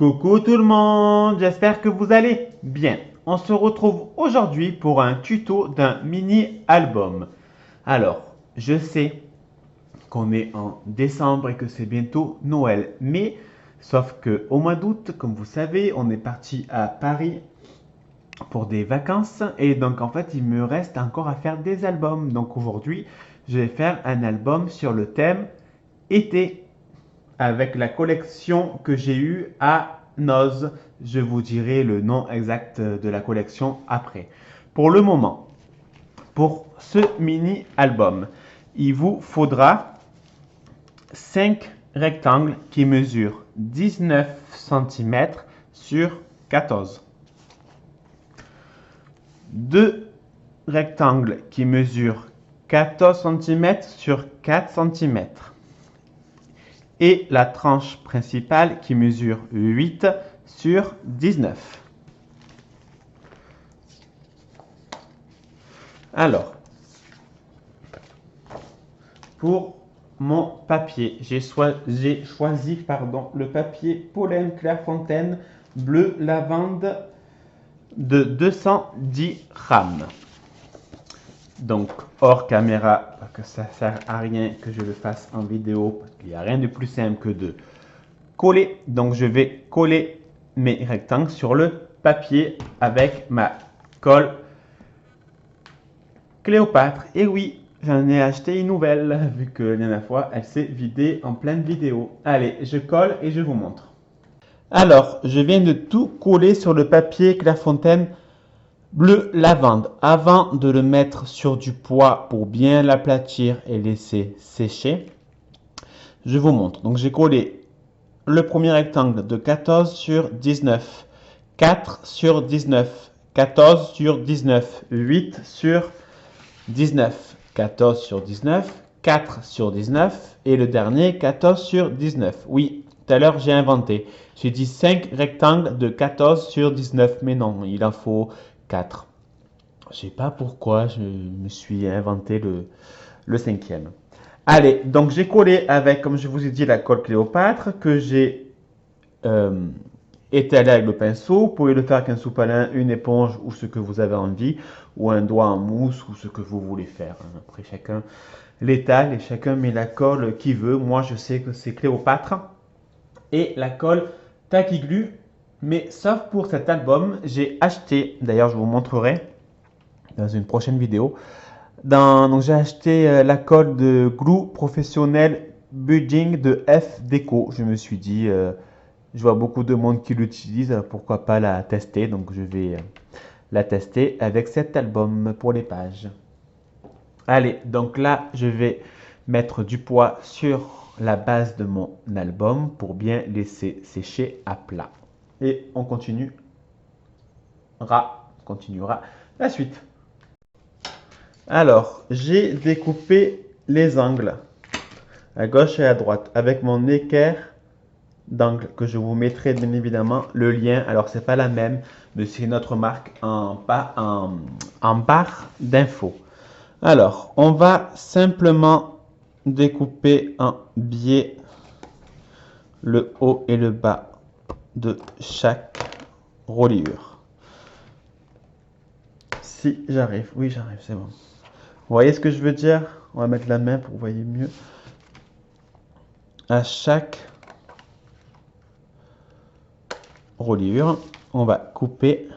Coucou tout le monde, j'espère que vous allez bien. On se retrouve aujourd'hui pour un tuto d'un mini-album. Alors, je sais qu'on est en décembre et que c'est bientôt Noël, mais sauf que au mois d'août, comme vous savez, on est parti à Paris pour des vacances et donc en fait il me reste encore à faire des albums. Donc aujourd'hui, je vais faire un album sur le thème été avec la collection que j'ai eue à Noz. Je vous dirai le nom exact de la collection après. Pour le moment, pour ce mini album, il vous faudra 5 rectangles qui mesurent 19 cm sur 14. 2 rectangles qui mesurent 14 cm sur 4 cm. Et la tranche principale qui mesure 8 sur 19. Alors, pour mon papier, j'ai choisi le papier Pollen Clairefontaine bleu lavande de 210 grammes. Donc, hors caméra, parce que ça ne sert à rien que je le fasse en vidéo, parce qu'il n'y a rien de plus simple que de coller. Donc, je vais coller mes rectangles sur le papier avec ma colle Cléopâtre. Et oui, j'en ai acheté une nouvelle, vu que la dernière fois, elle s'est vidée en pleine vidéo. Allez, je colle et je vous montre. Alors, je viens de tout coller sur le papier Clairefontaine bleu lavande. Avant de le mettre sur du poids pour bien l'aplatir et laisser sécher, je vous montre. Donc j'ai collé le premier rectangle de 14 sur 19, 4 sur 19, 14 sur 19, 8 sur 19, 14 sur 19, 4 sur 19 et le dernier 14 sur 19. Oui, tout à l'heure j'ai inventé. J'ai dit 5 rectangles de 14 sur 19, mais non, il en faut 4. Je ne sais pas pourquoi je me suis inventé le cinquième. Allez, donc j'ai collé avec, comme je vous ai dit, la colle Cléopâtre que j'ai étalée avec le pinceau. Vous pouvez le faire avec un sous-palin, une éponge ou ce que vous avez envie, ou un doigt en mousse ou ce que vous voulez faire. Après, chacun l'étale et chacun met la colle qu'il veut. Moi, je sais que c'est Cléopâtre et la colle Tacky Glue. Mais sauf pour cet album, j'ai acheté, d'ailleurs je vous montrerai dans une prochaine vidéo. Donc j'ai acheté la colle de glue professionnel budding de F Déco. Je me suis dit, je vois beaucoup de monde qui l'utilise, pourquoi pas la tester. Donc je vais la tester avec cet album pour les pages. Allez, donc là je vais mettre du poids sur la base de mon album pour bien laisser sécher à plat. Et on continuera la suite. Alors, j'ai découpé les angles à gauche et à droite avec mon équerre d'angle que je vous mettrai bien évidemment le lien. Alors, c'est pas la même, mais c'est notre marque en barre d'infos. Alors, on va simplement découper en biais le haut et le bas de chaque reliure. Si j'arrive, oui j'arrive, c'est bon. Vous voyez ce que je veux dire? On va mettre la main pour que vous voyez mieux. À chaque reliure, on va couper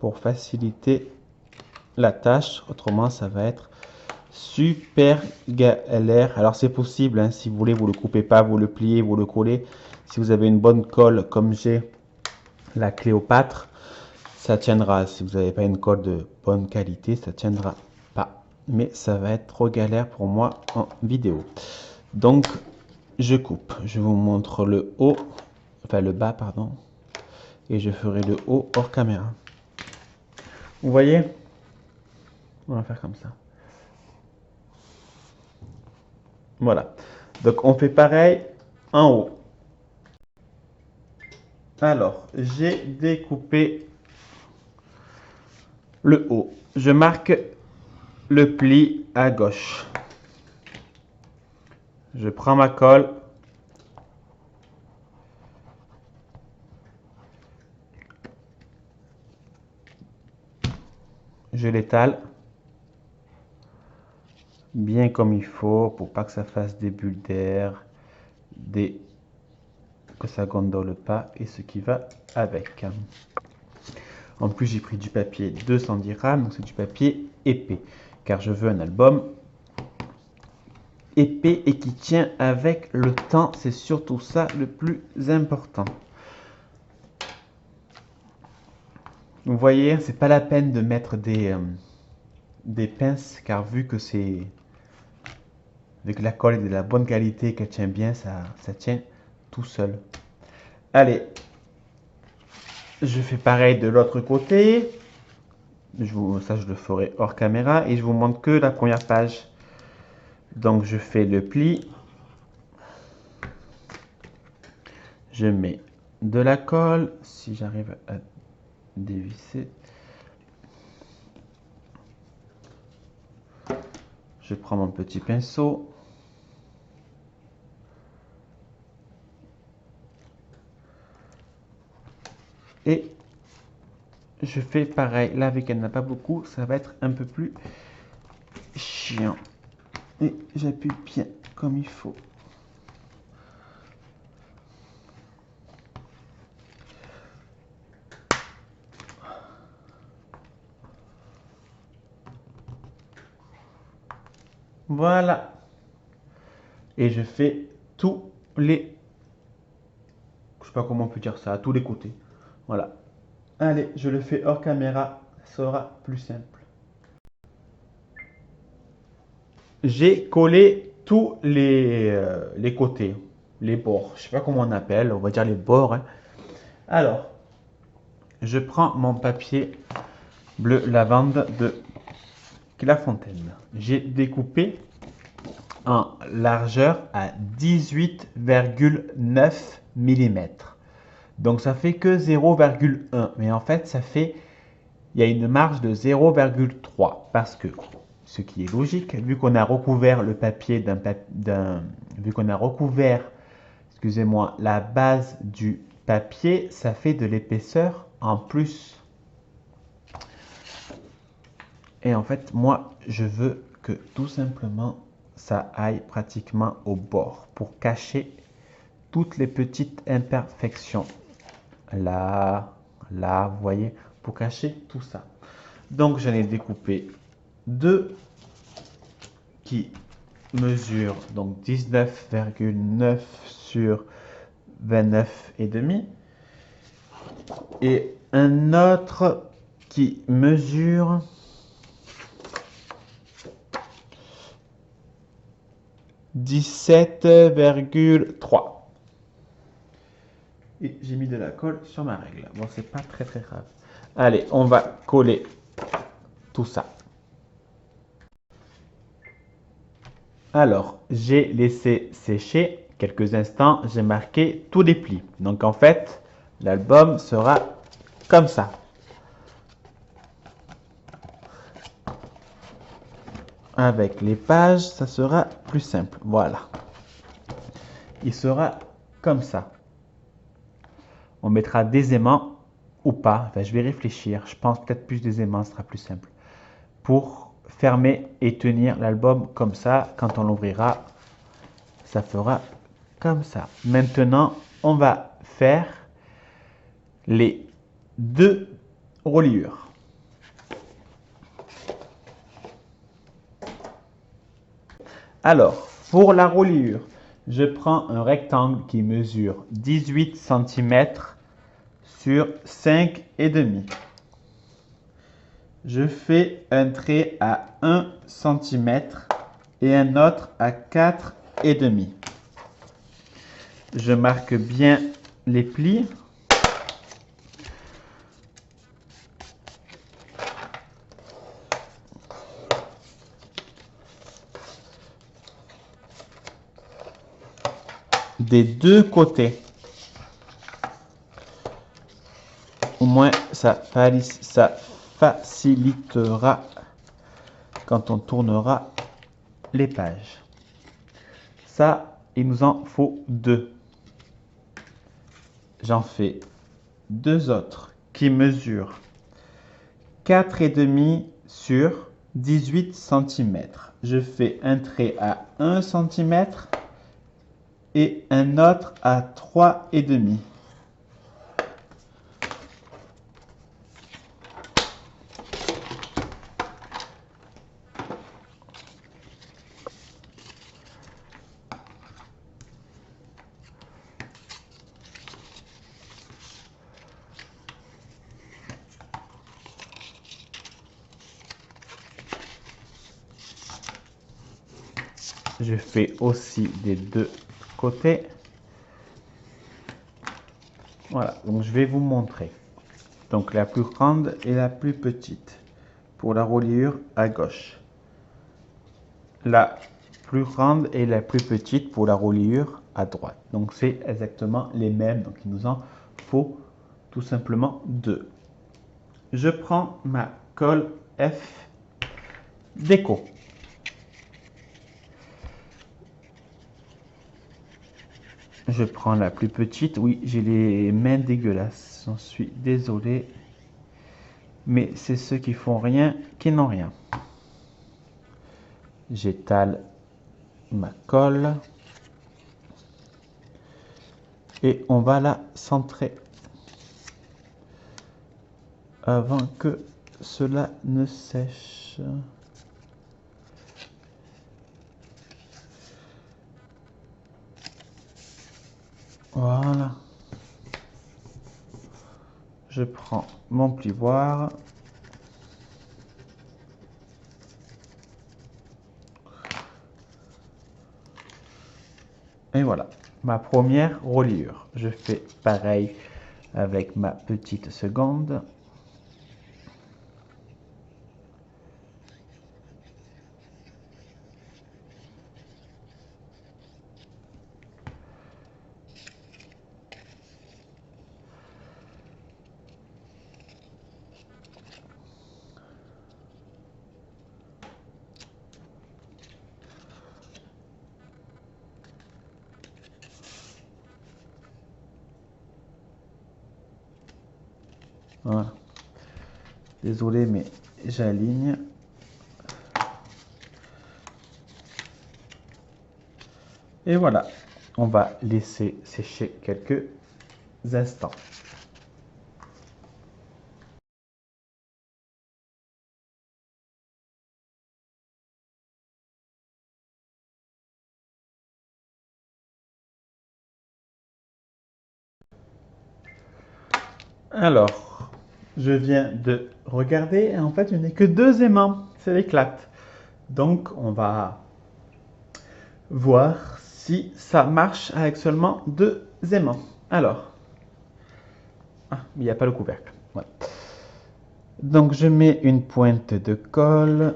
pour faciliter la tâche. Autrement, ça va être super galère. Alors, c'est possible, hein, si vous voulez, vous ne le coupez pas, vous le pliez, vous le collez. Si vous avez une bonne colle, comme j'ai la Cléopâtre, ça tiendra. Si vous n'avez pas une colle de bonne qualité, ça tiendra pas. Mais ça va être trop galère pour moi en vidéo. Donc, je coupe. Je vous montre le haut, enfin le bas, pardon. Et je ferai le haut hors caméra. Vous voyez? On va faire comme ça. Voilà. Donc, on fait pareil en haut. Alors, j'ai découpé le haut. Je marque le pli à gauche. Je prends ma colle je l'étale bien comme il faut pour pas que ça fasse des bulles d'air, que ça gondole pas et ce qui va avec. En plus, j'ai pris du papier 210 grammes, donc c'est du papier épais, car je veux un album épais et qui tient avec le temps. C'est surtout ça le plus important. Vous voyez, c'est pas la peine de mettre des pinces, car vu que avec la colle est de la bonne qualité, qu'elle tient bien, ça tient tout seul. Allez, je fais pareil de l'autre côté. Ça, je le ferai hors caméra et je vous montre que la première page. Donc, je fais le pli. Je mets de la colle, si j'arrive à dévisser. Je prends mon petit pinceau. Et je fais pareil. Là, vu qu'elle n'a pas beaucoup, ça va être un peu plus chiant. Et j'appuie bien comme il faut. Voilà. Et je fais tous les... Je sais pas comment on peut dire ça, à tous les côtés. Voilà. Allez, je le fais hors caméra, ça sera plus simple. J'ai collé tous les côtés, les bords. Je sais pas comment on appelle, on va dire les bords. Hein. Alors, je prends mon papier bleu lavande de Clairefontaine. J'ai découpé en largeur à 18,9 mm. Donc ça fait que 0,1. Mais en fait, il y a une marge de 0,3 parce que, ce qui est logique, vu qu'on a recouvert le papier vu qu'on a recouvert, excusez-moi, la base du papier, ça fait de l'épaisseur en plus. Et en fait, moi, je veux que tout simplement, ça aille pratiquement au bord pour cacher toutes les petites imperfections. Là, vous voyez, pour cacher tout ça. Donc, j'en ai découpé deux qui mesurent donc 19,9 sur 29,5 et un autre qui mesure 17,3. Et j'ai mis de la colle sur ma règle. Bon, c'est pas très grave. Allez, on va coller tout ça. Alors, j'ai laissé sécher quelques instants. J'ai marqué tous les plis. Donc, en fait, l'album sera comme ça. Avec les pages, ça sera plus simple. Voilà. Il sera comme ça. On mettra des aimants ou pas. Enfin, je vais réfléchir. Je pense peut-être plus des aimants, ce sera plus simple. Pour fermer et tenir l'album comme ça, quand on l'ouvrira, ça fera comme ça. Maintenant, on va faire les deux reliures. Alors, pour la reliure, je prends un rectangle qui mesure 18 cm sur 5,5. Je fais un trait à 1 cm et un autre à 4,5. Je marque bien les plis. Des deux côtés. Au moins, ça facilitera quand on tournera les pages. Ça, il nous en faut deux. J'en fais deux autres qui mesurent 4,5 sur 18 cm. Je fais un trait à 1 cm et un autre à 3,5. Je fais aussi des deux côtés. Voilà, donc je vais vous montrer. Donc la plus grande et la plus petite pour la reliure à gauche. La plus grande et la plus petite pour la reliure à droite. Donc c'est exactement les mêmes, donc il nous en faut tout simplement deux. Je prends ma colle F déco. Je prends la plus petite. Oui, j'ai les mains dégueulasses. J'en suis désolé. Mais c'est ceux qui font rien qui n'ont rien. J'étale ma colle. Et on va la centrer. Avant que cela ne sèche. Voilà. Je prends mon plioir. Et voilà, ma première reliure. Je fais pareil avec ma petite seconde. Voilà. Désolé, mais j'aligne. Et voilà, on va laisser sécher quelques instants. Alors, je viens de regarder et en fait, je n'ai que deux aimants. C'est l'éclate. Donc, on va voir si ça marche avec seulement deux aimants. Alors, il n'y a pas le couvercle. Ouais. Donc, je mets une pointe de colle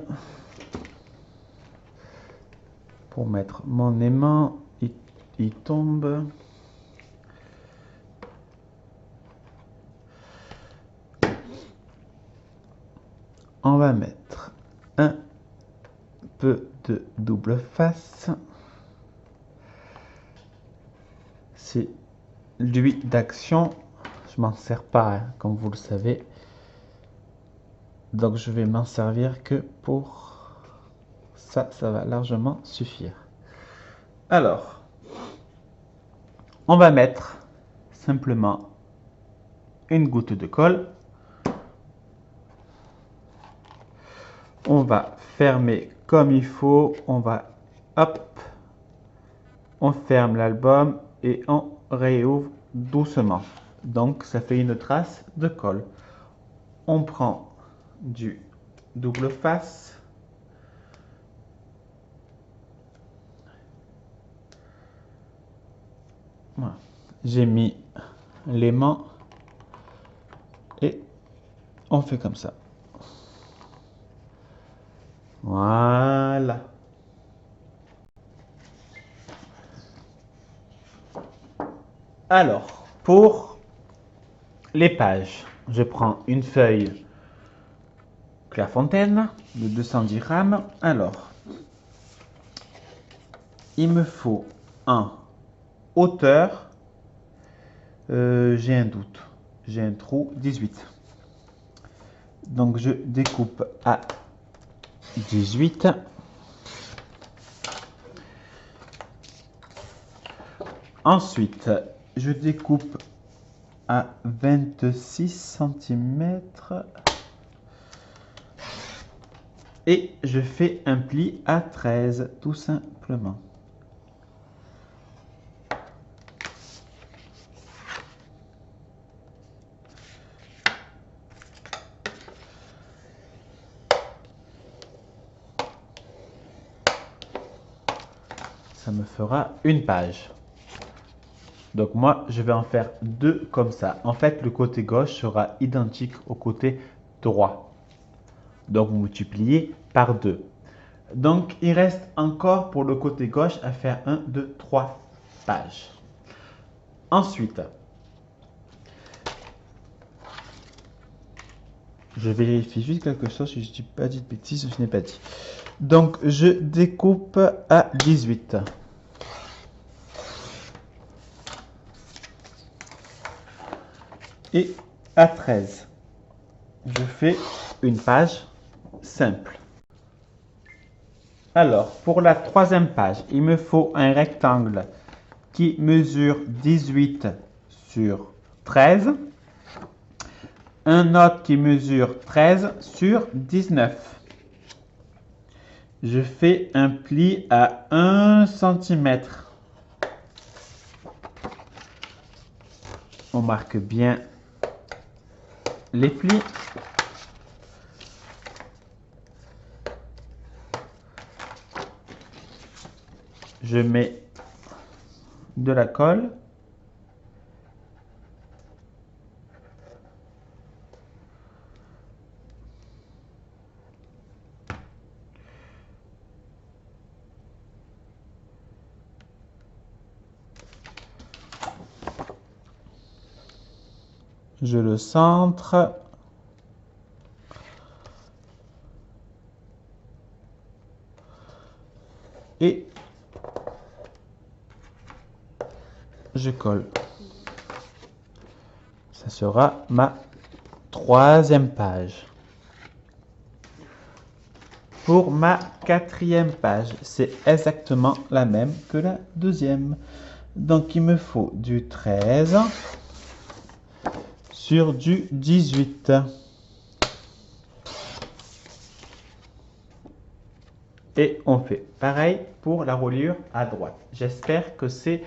pour mettre mon aimant. Il tombe. On va mettre un peu de double face. C'est l'huile d'action. Je m'en sers pas, hein, comme vous le savez. Donc je vais m'en servir que pour ça. Ça va largement suffire. Alors, on va mettre simplement une goutte de colle. On va fermer comme il faut. On va, hop, on ferme l'album et on réouvre doucement. Donc ça fait une trace de colle. On prend du double face. Voilà. J'ai mis l'aimant et on fait comme ça. Voilà. Alors, pour les pages, je prends une feuille Clairefontaine de 210 grammes. Alors, il me faut en hauteur, j'ai un doute, j'ai un trou 18. Donc je découpe à 18. Ensuite, je découpe à 26 cm et je fais un pli à 13 tout simplement. Ça me fera une page. Donc moi, je vais en faire deux comme ça. En fait, le côté gauche sera identique au côté droit. Donc vous multipliez par 2. Donc il reste encore pour le côté gauche à faire 1, 2, 3 pages. Ensuite, je vérifie juste quelque chose si je ne dis pas de bêtises, je n'ai pas dit. Donc je découpe à 18. Et à 13. Je fais une page simple. Alors, pour la troisième page, il me faut un rectangle qui mesure 18 sur 13. Un autre qui mesure 13 sur 19. Je fais un pli à 1 cm. On marque bien les plis. Je mets de la colle. Je le centre. Et je colle. Ça sera ma troisième page. Pour ma quatrième page, c'est exactement la même que la deuxième. Donc il me faut du 13 sur du 18. Et on fait pareil pour la reliure à droite. J'espère que c'est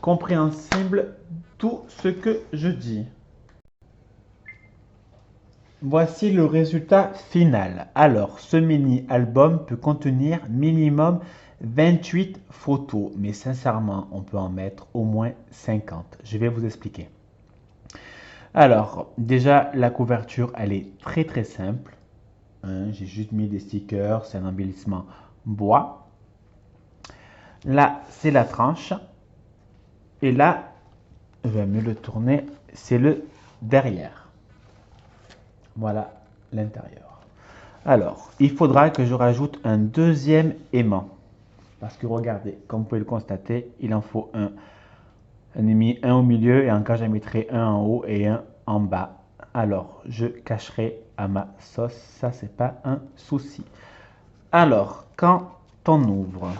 compréhensible tout ce que je dis. Voici le résultat final. Alors, ce mini-album peut contenir minimum 28 photos, mais sincèrement, on peut en mettre au moins 50. Je vais vous expliquer. Alors, déjà, la couverture, elle est très très simple. Hein, j'ai juste mis des stickers, c'est un embellissement bois. Là, c'est la tranche. Et là, je vais mieux le tourner, c'est le derrière. Voilà l'intérieur. Alors, il faudra que je rajoute un deuxième aimant. Parce que regardez, comme vous pouvez le constater, il en faut un. J'en ai mis un au milieu et encore j'en mettrai un en haut et un en bas. Alors, je cacherai à ma sauce, ça c'est pas un souci. Alors, quand on ouvre,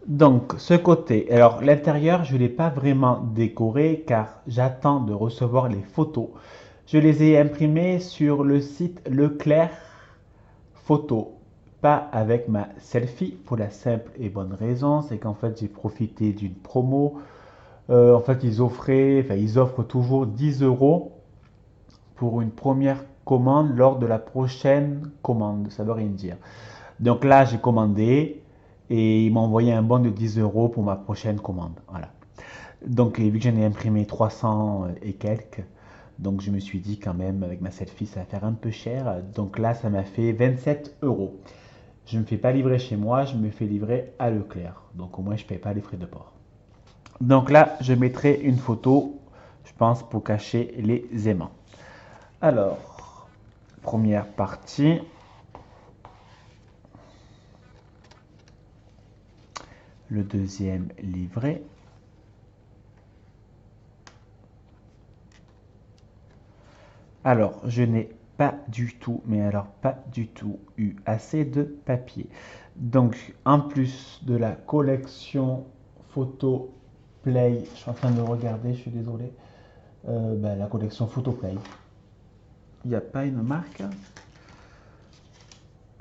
donc ce côté, alors l'intérieur je ne l'ai pas vraiment décoré car j'attends de recevoir les photos. Je les ai imprimées sur le site Leclerc Photo, pas avec ma selfie pour la simple et bonne raison, c'est qu'en fait j'ai profité d'une promo. En fait ils offrent toujours 10 € pour une première commande lors de la prochaine commande, ça veut rien dire. Donc là j'ai commandé et ils m'ont envoyé un bon de 10 € pour ma prochaine commande. Voilà. Donc vu que j'en ai imprimé 300 et quelques, donc je me suis dit quand même avec ma selfie ça va faire un peu cher. Donc là ça m'a fait 27 €. Je ne me fais pas livrer chez moi, je me fais livrer à Leclerc. Donc au moins je ne paye pas les frais de port. Donc là je mettrai une photo, je pense, pour cacher les aimants. Alors, première partie. Le deuxième livret. Alors, je n'ai pas du tout, mais alors pas du tout eu assez de papier. Donc, en plus de la collection photo Play, je suis en train de regarder, je suis désolé, la collection photo Play. Il n'y a pas une marque.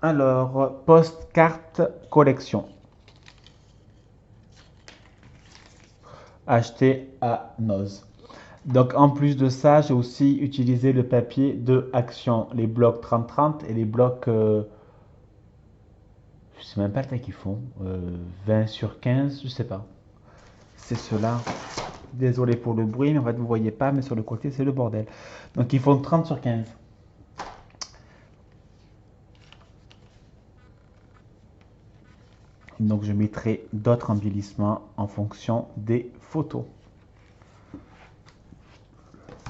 Alors, Postcard Collection. Acheté à Noz. Donc, en plus de ça, j'ai aussi utilisé le papier de Action, les blocs 30-30 et les blocs, je sais même pas la taille qu'ils font, 20 sur 15, je sais pas. C'est cela. Désolé pour le bruit, mais en fait, vous voyez pas, mais sur le côté, c'est le bordel. Donc, ils font 30 sur 15. Donc, je mettrai d'autres embellissements en fonction des photos.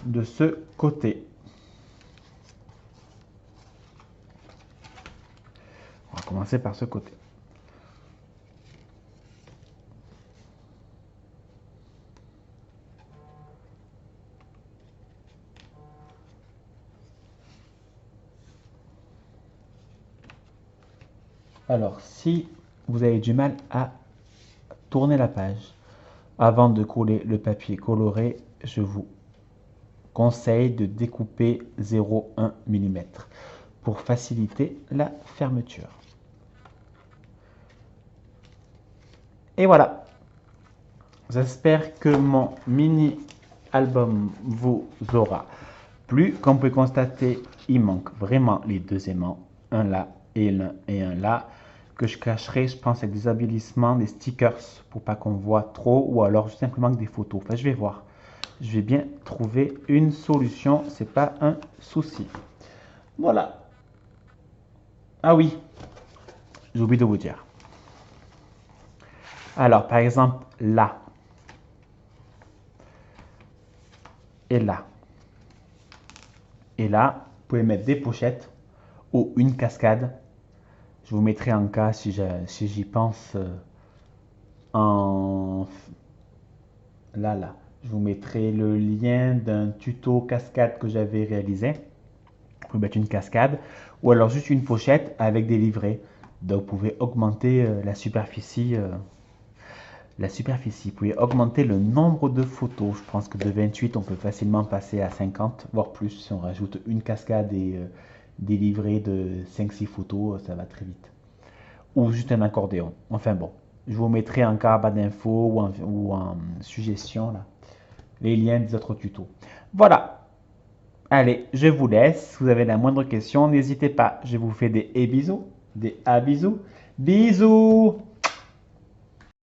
De ce côté. On va commencer par ce côté. Alors, si vous avez du mal à tourner la page avant de coller le papier coloré, je vous conseille de découper 0,1 mm pour faciliter la fermeture. Et voilà. J'espère que mon mini album vous aura plu. Comme vous pouvez constater, il manque vraiment les deux aimants, un là et un là, que je cacherai, je pense, avec des embellissements, des stickers pour pas qu'on voit trop, ou alors simplement que des photos. Enfin, je vais voir. Je vais bien trouver une solution, c'est pas un souci. Voilà. Ah oui, j'ai oublié de vous dire. Alors, par exemple, là et là. Et là, vous pouvez mettre des pochettes ou une cascade. Je vous mettrai en cas, si j'y pense, en... là. Je vous mettrai le lien d'un tuto cascade que j'avais réalisé. Vous pouvez mettre une cascade ou alors juste une pochette avec des livrets. Donc vous pouvez augmenter la superficie. Vous pouvez augmenter le nombre de photos. Je pense que de 28, on peut facilement passer à 50, voire plus. Si on rajoute une cascade et des livrets de 5-6 photos, ça va très vite. Ou juste un accordéon. Enfin bon, je vous mettrai en barre d'infos ou en suggestion là, les liens des autres tutos. Voilà. Allez, je vous laisse. Si vous avez la moindre question, n'hésitez pas. Je vous fais des bisous, des bisous. Bisous.